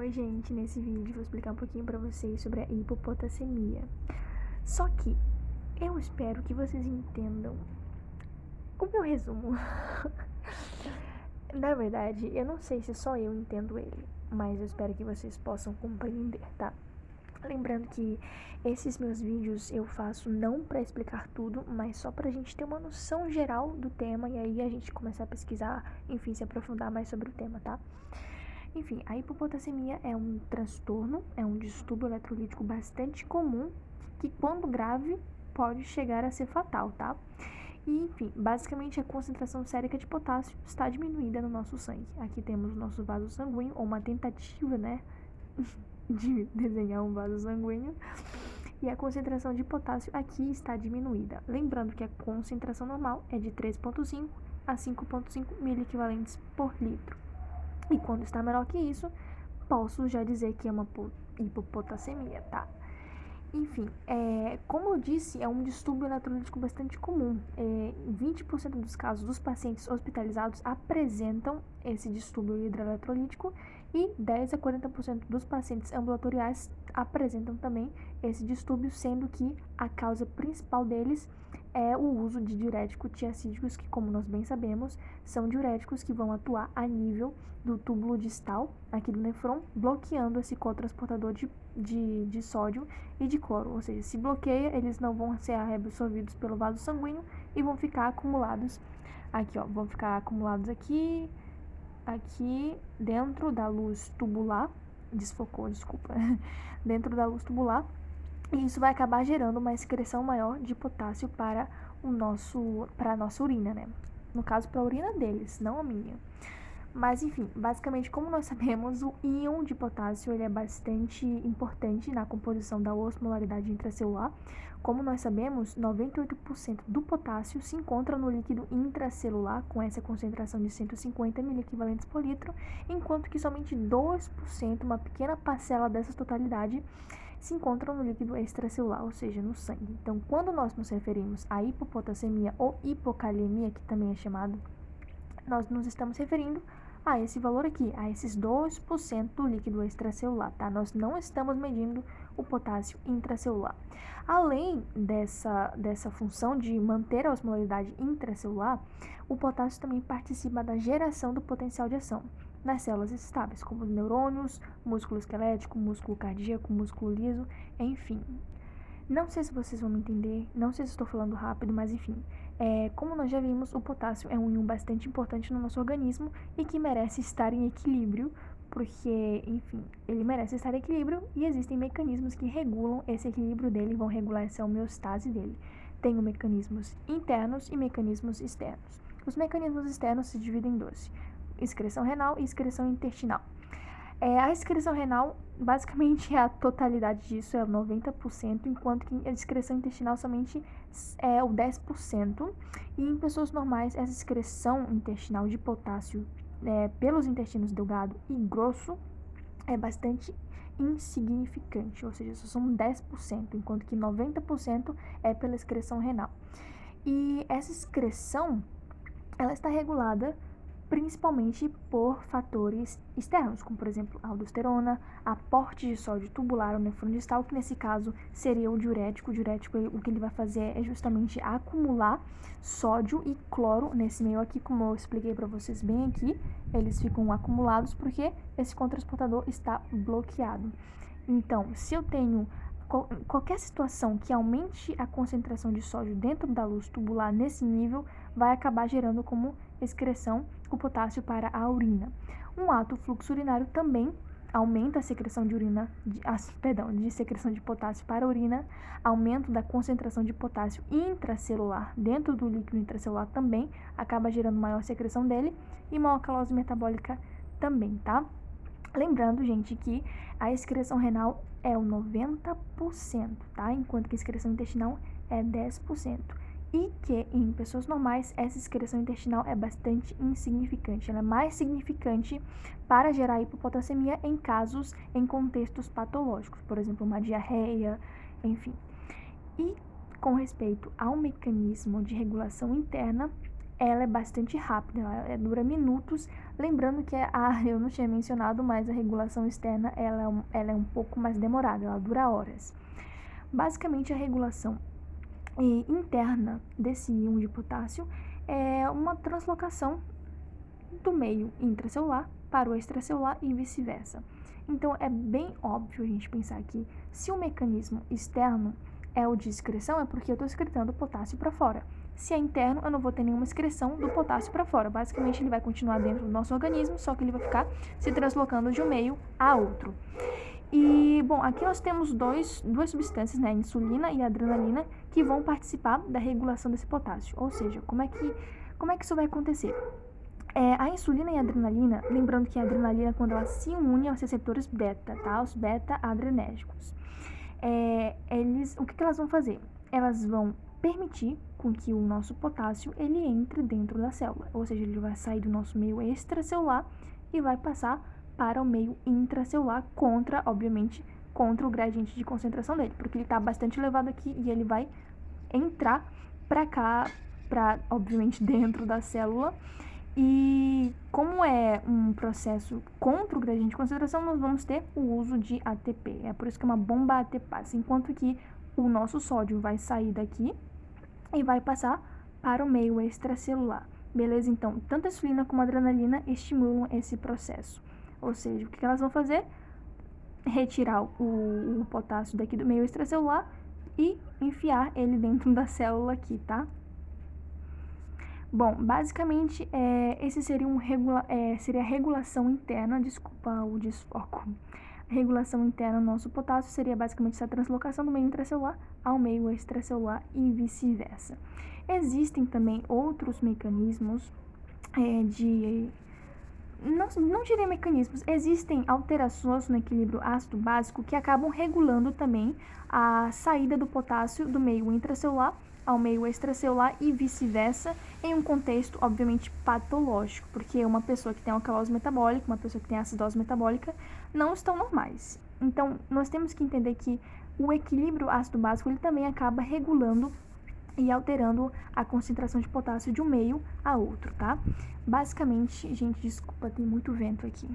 Oi, gente, nesse vídeo vou explicar um pouquinho pra vocês sobre a hipopotassemia. Só que eu espero que vocês entendam o meu resumo. Na verdade, eu não sei se só eu entendo ele, mas eu espero que vocês possam compreender, tá? Lembrando que esses meus vídeos eu faço não pra explicar tudo, mas só pra gente ter uma noção geral do tema e aí a gente começar a pesquisar, enfim, se aprofundar mais sobre o tema, tá? Enfim, a hipopotassemia é um transtorno, é um distúrbio eletrolítico bastante comum que, quando grave, pode chegar a ser fatal, tá? E, enfim, basicamente a concentração sérica de potássio está diminuída no nosso sangue. Aqui temos o nosso vaso sanguíneo, ou uma tentativa, né, de desenhar um vaso sanguíneo. E a concentração de potássio aqui está diminuída. Lembrando que a concentração normal é de 3,5 a 5,5 miliequivalentes por litro. E quando está menor que isso, posso já dizer que é uma hipopotassemia, tá? Enfim, como eu disse, é um distúrbio eletrolítico bastante comum. 20% dos casos dos pacientes hospitalizados apresentam esse distúrbio hidroeletrolítico e 10 a 40% dos pacientes ambulatoriais apresentam também esse distúrbio, sendo que a causa principal deles é o uso de diuréticos tiacídicos, que, como nós bem sabemos, são diuréticos que vão atuar a nível do túbulo distal, aqui do nefron, bloqueando esse cotransportador de sódio e de cloro, ou seja, se bloqueia, eles não vão ser absorvidos pelo vaso sanguíneo e vão ficar acumulados aqui, ó, vão ficar acumulados aqui dentro da luz tubular, desfocou, desculpa, dentro da luz tubular, e isso vai acabar gerando uma excreção maior de potássio para a nossa urina, né? No caso, para a urina deles, não a minha. Mas, enfim, basicamente, como nós sabemos, o íon de potássio ele é bastante importante na composição da osmolaridade intracelular. Como nós sabemos, 98% do potássio se encontra no líquido intracelular, com essa concentração de 150 miliequivalentes por litro, enquanto que somente 2%, uma pequena parcela dessa totalidade, se encontram no líquido extracelular, ou seja, no sangue. Então, quando nós nos referimos à hipopotassemia ou hipokaliemia, que também é chamado, nós nos estamos referindo a esse valor aqui, a esses 2% do líquido extracelular, tá? Nós não estamos medindo o potássio intracelular. Além dessa função de manter a osmolaridade intracelular, o potássio também participa da geração do potencial de ação nas células estáveis, como os neurônios, músculo esquelético, músculo cardíaco, músculo liso, enfim. Não sei se vocês vão me entender, não sei se estou falando rápido, mas enfim. Como nós já vimos, o potássio é um íon bastante importante no nosso organismo e que merece estar em equilíbrio, porque, enfim, ele merece estar em equilíbrio e existem mecanismos que regulam esse equilíbrio dele, vão regular essa homeostase dele. Tem mecanismos internos e mecanismos externos. Os mecanismos externos se dividem em dois: excreção renal e excreção intestinal. A excreção renal, basicamente, é a totalidade disso, é o 90%, enquanto que a excreção intestinal somente é o 10%. E em pessoas normais, essa excreção intestinal de potássio pelos intestinos delgado e grosso é bastante insignificante, ou seja, só são 10%, enquanto que 90% é pela excreção renal. E essa excreção, ela está regulada principalmente por fatores externos, como por exemplo a aldosterona, aporte de sódio tubular ou nefron distal, que nesse caso seria o diurético. O diurético, o que ele vai fazer é justamente acumular sódio e cloro nesse meio aqui, como eu expliquei para vocês bem aqui, eles ficam acumulados porque esse cotransportador está bloqueado. Então, se eu tenho qualquer situação que aumente a concentração de sódio dentro da luz tubular nesse nível, vai acabar gerando como excreção o potássio para a urina. Um alto fluxo urinário também aumenta a secreção de secreção de potássio para a urina, aumento da concentração de potássio intracelular dentro do líquido intracelular também acaba gerando maior secreção dele e maior alcalose metabólica também, tá? Lembrando, gente, que a excreção renal é o 90%, tá? Enquanto que a excreção intestinal é 10%. E que em pessoas normais essa excreção intestinal é bastante insignificante. Ela é mais significante para gerar hipopotassemia em contextos patológicos, por exemplo, uma diarreia, enfim. E com respeito ao mecanismo de regulação interna, ela é bastante rápida, ela dura minutos. Lembrando que eu não tinha mencionado, mas a regulação externa ela é um pouco mais demorada, ela dura horas. Basicamente, a regulação interna desse íon de potássio é uma translocação do meio intracelular para o extracelular e vice-versa. Então, é bem óbvio a gente pensar que se o mecanismo externo é o de excreção, é porque eu estou excretando potássio para fora. Se é interno, eu não vou ter nenhuma excreção do potássio para fora. Basicamente, ele vai continuar dentro do nosso organismo, só que ele vai ficar se translocando de um meio a outro. E, bom, aqui nós temos duas substâncias, né, a insulina e a adrenalina, que vão participar da regulação desse potássio. Ou seja, como é que isso vai acontecer? A insulina e a adrenalina, lembrando que a adrenalina, quando ela se une aos receptores beta, tá? Os beta-adrenérgicos. O que elas vão fazer? Elas vão permitir com que o nosso potássio ele entre dentro da célula, ou seja, ele vai sair do nosso meio extracelular e vai passar para o meio intracelular obviamente, contra o gradiente de concentração dele, porque ele está bastante elevado aqui e ele vai entrar para cá, obviamente, dentro da célula. E como é um processo contra o gradiente de concentração, nós vamos ter o uso de ATP. É por isso que é uma bomba ATPase, enquanto que o nosso sódio vai sair daqui e vai passar para o meio extracelular. Beleza? Então, tanto a insulina como a adrenalina estimulam esse processo. Ou seja, o que elas vão fazer? Retirar o potássio daqui do meio extracelular e enfiar ele dentro da célula aqui, tá? Bom, basicamente, esse seria seria a regulação interna, desculpa o desfoco. A regulação interna do nosso potássio seria basicamente essa translocação do meio intracelular ao meio extracelular e vice-versa. Existem também outros mecanismos não direi mecanismos, existem alterações no equilíbrio ácido-básico que acabam regulando também a saída do potássio do meio intracelular ao meio extracelular e vice-versa, em um contexto, obviamente, patológico, porque uma pessoa que tem alcalose metabólica, uma pessoa que tem acidose metabólica, não estão normais. Então, nós temos que entender que o equilíbrio ácido-básico ele também acaba regulando e alterando a concentração de potássio de um meio a outro, tá? Basicamente, gente, desculpa, tem muito vento aqui.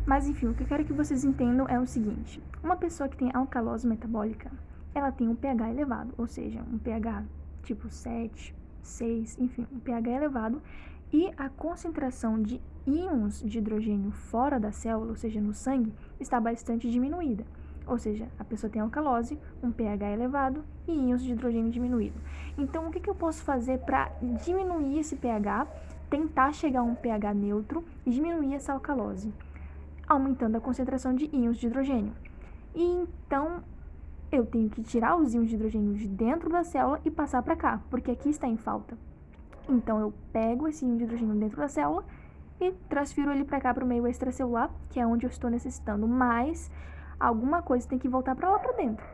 Mas, enfim, o que eu quero que vocês entendam é o seguinte. Uma pessoa que tem alcalose metabólica, ela tem um pH elevado, ou seja, um pH tipo 7, 6, enfim, um pH elevado, e a concentração de íons de hidrogênio fora da célula, ou seja, no sangue, está bastante diminuída. Ou seja, a pessoa tem alcalose, um pH elevado e íons de hidrogênio diminuído. Então, o que eu posso fazer para diminuir esse pH, tentar chegar a um pH neutro e diminuir essa alcalose? Aumentando a concentração de íons de hidrogênio. E então, eu tenho que tirar os íons de hidrogênio de dentro da célula e passar para cá, porque aqui está em falta. Então, eu pego esse íon de hidrogênio dentro da célula e transfiro ele para cá, para o meio extracelular, que é onde eu estou necessitando, mas alguma coisa tem que voltar para lá para dentro.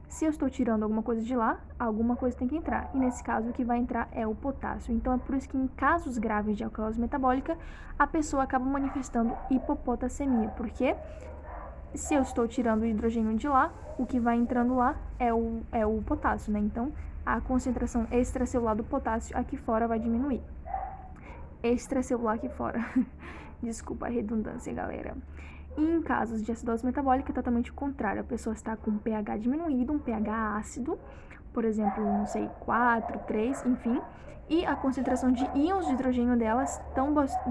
Se eu estou tirando alguma coisa de lá, alguma coisa tem que entrar. E nesse caso, o que vai entrar é o potássio. Então, é por isso que em casos graves de alcalose metabólica, a pessoa acaba manifestando hipopotassemia, porque se eu estou tirando o hidrogênio de lá, o que vai entrando lá é o potássio, né? Então, a concentração extracelular do potássio aqui fora vai diminuir. Extracelular aqui fora. Desculpa a redundância, galera. E em casos de acidose metabólica, é totalmente o contrário. A pessoa está com um pH diminuído, um pH ácido, por exemplo, não sei, 4, 3, enfim. E a concentração de íons de hidrogênio delas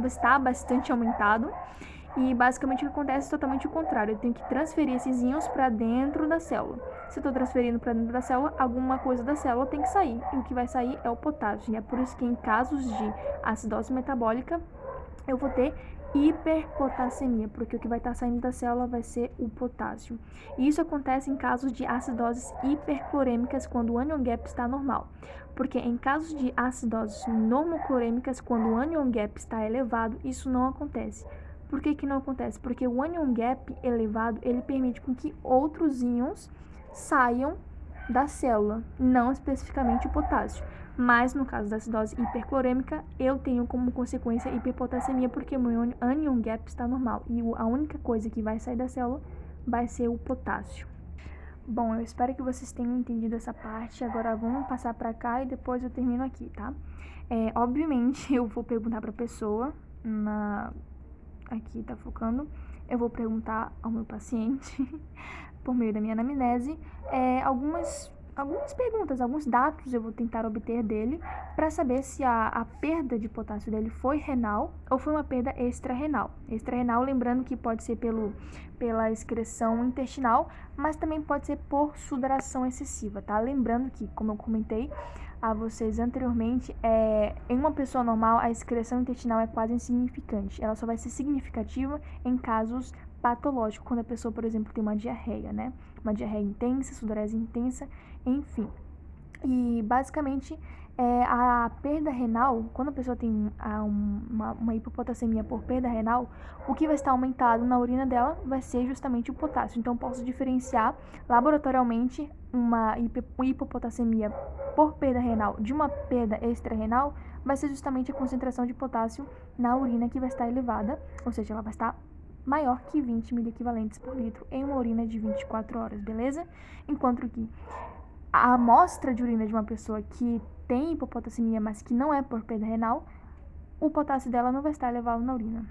está bastante aumentado. E basicamente o que acontece é totalmente o contrário. Eu tenho que transferir esses íons para dentro da célula. Se eu estou transferindo para dentro da célula, alguma coisa da célula tem que sair. E o que vai sair é o potássio. E é por isso que em casos de acidose metabólica, eu vou ter hiperpotassemia, porque o que vai estar saindo da célula vai ser o potássio. E isso acontece em casos de acidoses hiperclorêmicas, quando o anion gap está normal. Porque em casos de acidoses normoclorêmicas, quando o anion gap está elevado, isso não acontece. Por que não acontece? Porque o anion gap elevado, ele permite com que outros íons saiam da célula, não especificamente o potássio. Mas no caso da acidose hiperclorêmica, eu tenho como consequência hiperpotassemia, porque o meu anion gap está normal. E a única coisa que vai sair da célula vai ser o potássio. Bom, eu espero que vocês tenham entendido essa parte. Agora vamos passar pra cá e depois eu termino aqui, tá? Obviamente, eu vou perguntar pra pessoa, aqui tá focando, eu vou perguntar ao meu paciente, por meio da minha anamnese, algumas perguntas, alguns dados eu vou tentar obter dele para saber se a perda de potássio dele foi renal ou foi uma perda extra-renal. Extra-renal, lembrando que pode ser pela excreção intestinal, mas também pode ser por sudoração excessiva, tá? Lembrando que, como eu comentei a vocês anteriormente, em uma pessoa normal a excreção intestinal é quase insignificante. Ela só vai ser significativa em casos patológicos, quando a pessoa, por exemplo, tem uma diarreia, né? Uma diarreia intensa, sudorese intensa, enfim. E basicamente a perda renal, quando a pessoa tem uma hipopotassemia por perda renal, o que vai estar aumentado na urina dela vai ser justamente o potássio. Então, posso diferenciar laboratorialmente uma hipopotassemia por perda renal de uma perda extra-renal, vai ser justamente a concentração de potássio na urina que vai estar elevada, ou seja, ela vai estar maior que 20 miliequivalentes por litro em uma urina de 24 horas, beleza? Enquanto que a amostra de urina de uma pessoa que tem hipopotassemia, mas que não é por perda renal, o potássio dela não vai estar elevado na urina,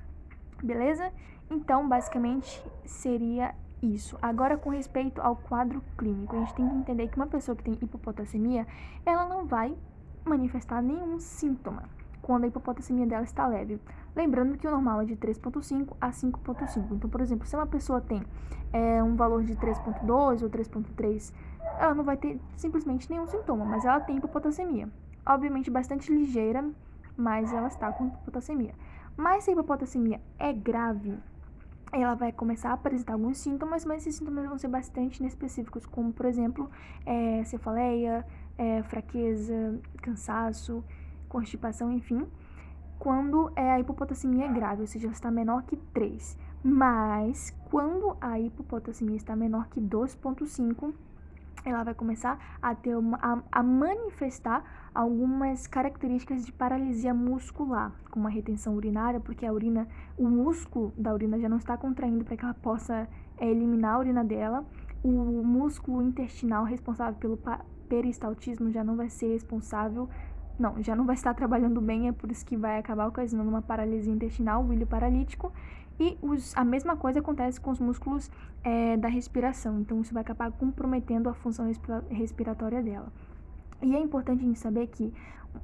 beleza? Então, basicamente, seria isso. Agora, com respeito ao quadro clínico, a gente tem que entender que uma pessoa que tem hipopotassemia, ela não vai manifestar nenhum síntoma quando a hipopotassemia dela está leve. Lembrando que o normal é de 3,5 a 5,5. Então, por exemplo, se uma pessoa tem um valor de 3,2 ou 3,3, ela não vai ter simplesmente nenhum sintoma, mas ela tem hipopotassemia. Obviamente bastante ligeira, mas ela está com hipopotassemia. Mas se a hipopotassemia é grave, ela vai começar a apresentar alguns sintomas, mas esses sintomas vão ser bastante inespecíficos, como, por exemplo, cefaleia, fraqueza, cansaço, constipação, enfim, quando a hipopotassemia é grave, ou seja, ela está menor que 3. Mas, quando a hipopotassemia está menor que 2,5, ela vai começar a manifestar algumas características de paralisia muscular, como a retenção urinária, porque o músculo da urina já não está contraindo para que ela possa eliminar a urina dela. O músculo intestinal responsável pelo peristaltismo já não vai ser responsável, já não vai estar trabalhando bem, é por isso que vai acabar ocasionando uma paralisia intestinal, o ilho paralítico. E a mesma coisa acontece com os músculos da respiração, então isso vai acabar comprometendo a função respiratória dela. E é importante a gente saber que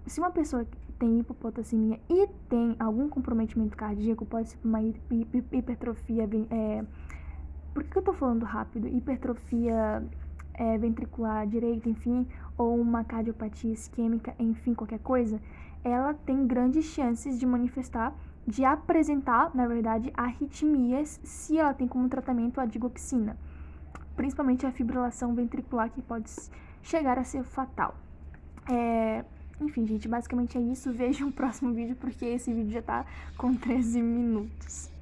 se uma pessoa tem hipopotassemia e tem algum comprometimento cardíaco, pode ser uma hipertrofia, por que eu tô falando rápido? Hipertrofia ventricular direita, enfim, ou uma cardiopatia isquêmica, enfim, qualquer coisa, ela tem grandes chances de apresentar, na verdade, arritmias se ela tem como tratamento a digoxina, principalmente a fibrilação ventricular, que pode chegar a ser fatal. Enfim, gente, basicamente é isso. Vejam o próximo vídeo, porque esse vídeo já tá com 13 minutos.